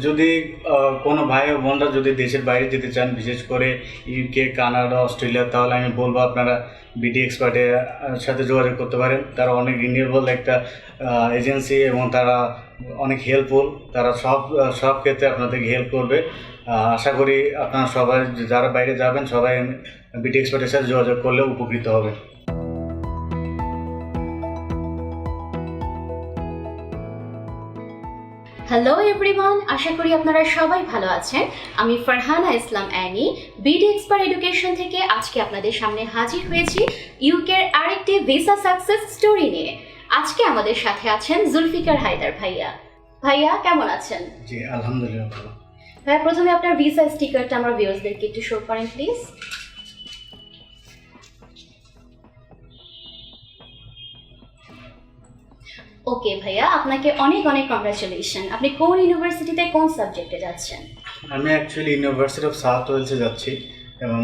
যদি কোনো ভাই ও বোনরা যদি দেশের বাইরে যেতে চান, বিশেষ করে ইউকে, কানাডা, অস্ট্রেলিয়া, তাহলে আমি বলবো আপনারা বিডি এক্সপার্টের সাথে যোগাযোগ করতে পারেন। তারা অনেক রিনিউয়েবল একটা এজেন্সি এবং তারা অনেক হেল্পফুল। তারা সব ক্ষেত্রে আপনাদেরকে হেল্প করবে। আশা করি আপনারা সবাই যারা বাইরে যাবেন সবাই বিডি এক্সপার্টের সাথে যোগাযোগ করলে উপকৃত হবে। হ্যালো এভরিওয়ান, আশা করি আপনারা সবাই ভালো আছেন। আমি ফারহানা ইসলাম অ্যানি, বিডি এক্সপার্ট এডুকেশন থেকে আজকে আপনাদের সামনে হাজির হয়েছি ইউকের আরেকটি ভিসা সাকসেস স্টোরি নিয়ে। আজকে আমাদের সাথে আছেন জুলফিকার হায়দার ভাইয়া। ভাইয়া কেমন আছেন? জি আলহামদুলিল্লাহ ভালো। ভাইয়া, প্রথমে আপনার ভিসা স্টিকারটা আমার ভিউয়ার্সদেরকে একটু শো করেন প্লিজ। ওকে ভাইয়া, আপনাকে অনেক অনেক কংগ্রাচুলেশন। আপনি কোন ইউনিভার্সিটিতে কোন সাবজেক্টে যাচ্ছেন? আমি অ্যাকচুয়ালি ইউনিভার্সিটি অফ সাউথ ওয়েলসে যাচ্ছি এবং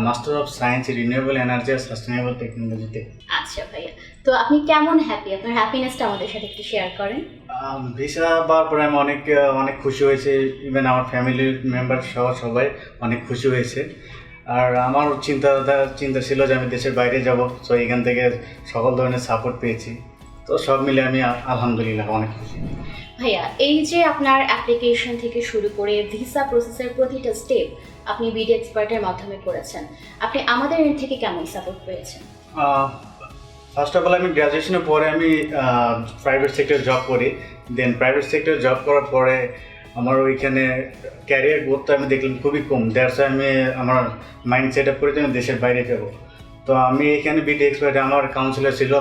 Master of Science renewable energy আর সাস্টেনেবল টেকনোলজিতে। আচ্ছা ভাইয়া, তো আপনি কেমন হ্যাপি? আপনার হ্যাপিনেসটা আমাদের সাথে একটু শেয়ার করেন। ভিসা পাওয়ার পরে আমি অনেক খুশি হয়েছে। ইভেন আমার ফ্যামিলির মেম্বার সহ সবাই অনেক খুশি হয়েছে। আর আমার চিন্তা ছিল যে আমি দেশের বাইরে যাব, তো এখান থেকে সকল ধরনের সাপোর্ট পেয়েছি। তো সব মিলে আমি আলহামদুলিল্লাহ অনেক খুশি। ভাইয়া, এই যে আপনার অ্যাপ্লিকেশন থেকে শুরু করে ভিসা প্রসেসের প্রতিটা স্টেপ আপনি বিডি এক্সপার্টের মাধ্যমে করেছেন, আপনি আমাদের এন্ড থেকে কেমন সাপোর্ট পেয়েছেন? ফার্স্ট অফ অল আমি গ্র্যাজুয়েশনের পরে আমি প্রাইভেট সেক্টর জব করি। দেন প্রাইভেট সেক্টর জব করার পরে আমার ওইখানে ক্যারিয়ার গ্রোথটা আমি দেখলাম খুবই কম। দ্যাটস আমি আমার মাইন্ড সেট আপ করে আমি দেশের বাইরে যাব। তো আমি এখানে বিডি এক্সপার্টে আমার কাউন্সিলর ছিল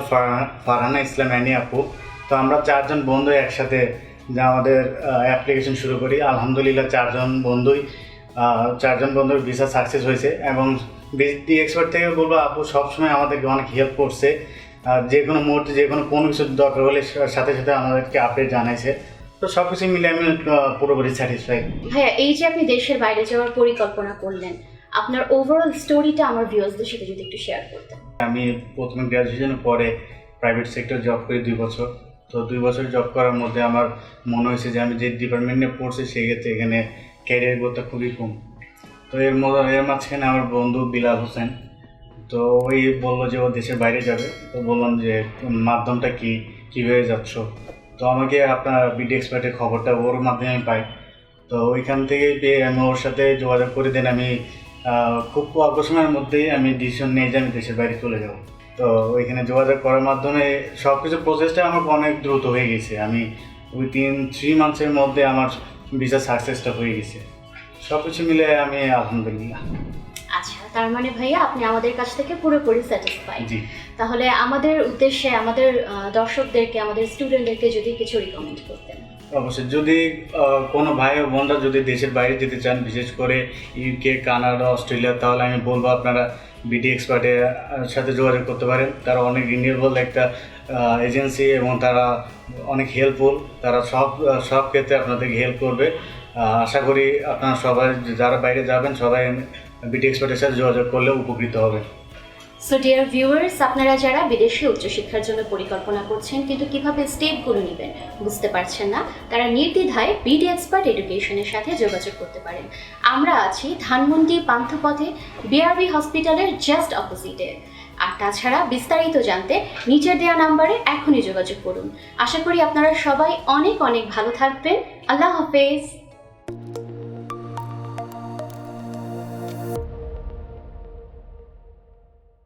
ফারহানা ইসলাম অ্যানি আপু। তো আমরা চারজন বন্ধু একসাথে আমাদের অ্যাপ্লিকেশন শুরু করি। আলহামদুলিল্লাহ চারজন বন্ধুর ভিসা সাকসেস হয়েছে। এবং বিডি এক্সপার্ট থেকে বলবো আপু সবসময় আমাদেরকে অনেক হেল্প করছে। যে কোনো মুহূর্তে কোনো কিছু দরকার হলে সাথে সাথে আমাদেরকে আপডেট জানাইছে। তো সব কিছু মিলে আমি পুরোপুরি স্যাটিসফাইড। ভাইয়া, এই যে আপনি দেশের বাইরে যাওয়ার পরিকল্পনা করলেন, আপনার ওভারঅল স্টোরিটা আমার ভিউয়ার্সদের সাথে যদি একটু শেয়ার করতেন। আমি প্রথমে গ্র্যাজুয়েশনের পরে প্রাইভেট সেক্টর জব করি 2 বছর। তো 2 বছর জব করার মধ্যে আমার মনে হয়েছে যে আমি যে ডিপার্টমেন্ট নিয়ে পড়ছি সেক্ষেত্রে এখানে ক্যারিয়ার গ্রোথটা খুবই কম। তো এর মাঝখানে আমার বন্ধু বিলাল হোসেন, তো ওই বললো যে ও দেশের বাইরে যাবে। তো বললাম যে মাধ্যমটা কীভাবে যাচ্ছ? তো আমাকে আপনার বিডি এক্সপার্টের খবরটা ওর মাধ্যমে আমি পাই। তো ওইখান থেকে পেয়ে আমি ওর সাথে যোগাযোগ করে দেন। আমি খুব অল্প সময়ের মধ্যেই আমি ডিসিশন নিয়ে যে আমি দেশের বাইরে চলে যাব। তো ওইখানে যোগাযোগ করার মাধ্যমে সব কিছু প্রসেসটা আমার অনেক দ্রুত হয়ে গেছে। আমি উইথিন 3 মান্থসের মধ্যে আমার ভিসা সাকসেসটা হয়ে গেছে। সব কিছু মিলে আমি আলহামদুলিল্লাহ। আচ্ছা, তার মানে ভাইয়া আপনি আমাদের কাছ থেকে পুরোপুরি স্যাটিসফাইড। জি। তাহলে আমাদের উদ্দেশ্যে আমাদের দর্শকদেরকে, আমাদের স্টুডেন্টদেরকে যদি কিছু রিকমেন্ড করতেন। অবশ্যই, যদি কোনো ভাই ও বোনরা যদি দেশের বাইরে যেতে চান, বিশেষ করে ইউকে, কানাডা, অস্ট্রেলিয়া, তাহলে আমি বলবো আপনারা বিডি এক্সপার্টের সাথে যোগাযোগ করতে পারেন। তারা অনেক রিনিউয়েবল একটা এজেন্সি এবং তারা অনেক হেল্পফুল। তারা সব ক্ষেত্রে আপনাদেরকে হেল্প করবে। আশা করি আপনারা সবাই যারা বাইরে যাবেন সবাই বিডি এক্সপার্টের সাথে যোগাযোগ করলে উপকৃত হবে। সো ডিয়ার ভিউয়ার্স, আপনারা যারা বিদেশে উচ্চশিক্ষার জন্য পরিকল্পনা করছেন কিন্তু কিভাবে স্টেপগুলো নেবেন বুঝতে পারছেন না, তারা নির্দ্বিধায় বিডি এক্সপার্ট এডুকেশনের সাথে যোগাযোগ করতে পারেন। আমরা আছি ধানমন্ডি পান্থপথে বিআরবি হসপিটালের জাস্ট অপোজিটে। আর তাছাড়া বিস্তারিত জানতে নিচের দেওয়া নাম্বারে এখনই যোগাযোগ করুন। আশা করি আপনারা সবাই অনেক অনেক ভালো থাকবেন। আল্লাহ হাফেজ।